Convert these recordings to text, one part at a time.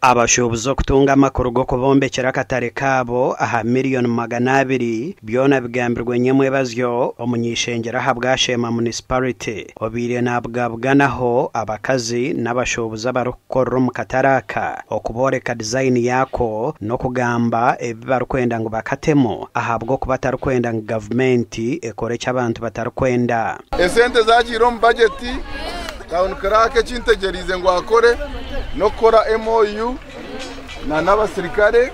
abashobozo kutunga amakuru go kubombekera akatare kabo aha miliyoni 200 byona bigambirwe nyemwe bazyo omunyishengera habwashema municipality obire nabwabwanaho abakazi n'abashoboza barukora mu kataraka okuboreka design yako no kugamba ebibarukwenda ngo bakatemo ahabwo kubatarukwenda ngo government ekore cy'abantu batarukwenda esente zagiro mu budget town krake cintegerize ngo akore no kora MOU na n'abasirikare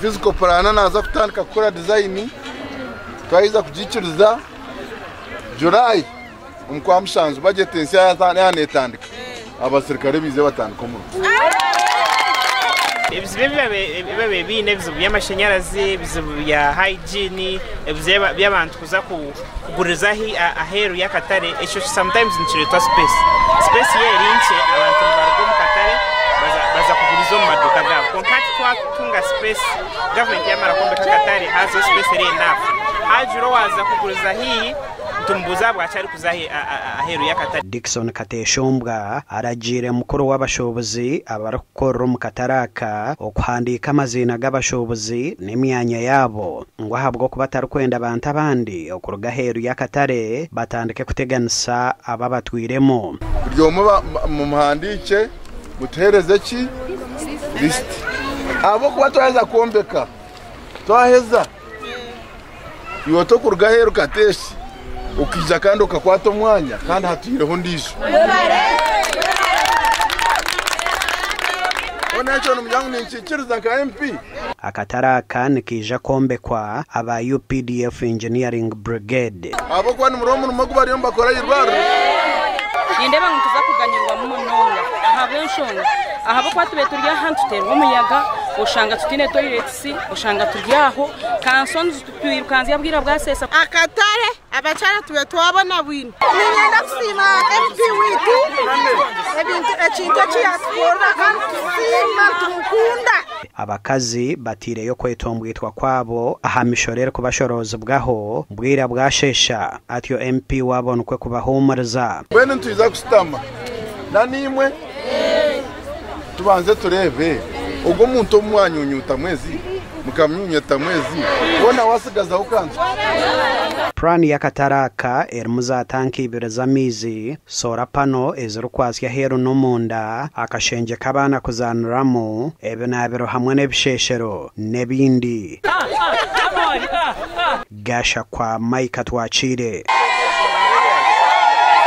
physical plan naza kutandika gukora design twayiza kugiciriza July umukwamushanzu budget nshya yanetandika abasirikare bize batandika mu ibizibe bine bizibu y'amashanyarazi bizibu ya hygiene ibizibe by'abantu kuza kuguriza aheru y'akatare echo sometimes nchireta space yerinche abantu barwo mu katare baza kuguriza mu maduka gabo konkati twatunga space government yamara kombe katare hazo space eri enough hajuro waza kuguriza hii tumbuza bwacari kuzahi aheru y'akatare. Dickson Kateshombwa aragire mukuru w'abashobozi abarukora mu kataraka okuhandika amazina g'abashobozi n'imyanya yabo ngo ahabwo kubatarukwenda abantu abandi okuruga aheru y'akatare batandike kuteganisa ababatwiremo buryo mu muhandike mutereze ki list abo kuba twaza kombeka twaheza yoto kuruga aheru kateshi ukija kandi ukakwata umwanya kandi hatuyireho ndisho onacho n'umuryango n'ikikiriza ka MP akataraka nikija kombekwa aba UPDF Engineering Brigade abo kwa n'umuromo n'umugubari mbakora yirwaro indeba ngutuza kuganyirwa mu munonga ahabenshonga ahabo kwatube turya hantuterwa umuyaga ushanga tutine toilets ushanga turyaho kansons tuyirukanze yabwira bwasesa akatare abachara tuwe twabona bwino ninyenda kusima MP witu ebintu ekintu cyakora antusima tumukunda abakazi batire yo kwetombwitwa kwabo aha mishorero kubashorozo bwaho bwira bwashesha atyo MP wabonukwe kubahumuriza bene tuiza kusitama nanimwe tubanze turebe ubwo muntu umwanyunyuta mwezi mukamyunyuta mwezi bona wasigaza ukanze plan ya kataraka ermuza tanki ibireza mizi sora pano ezirukwasya heru numunda akashenje kabana kuzanuramo ebinabiro hamwe nebisheshero nebindi gasha kwa Mike Twachire.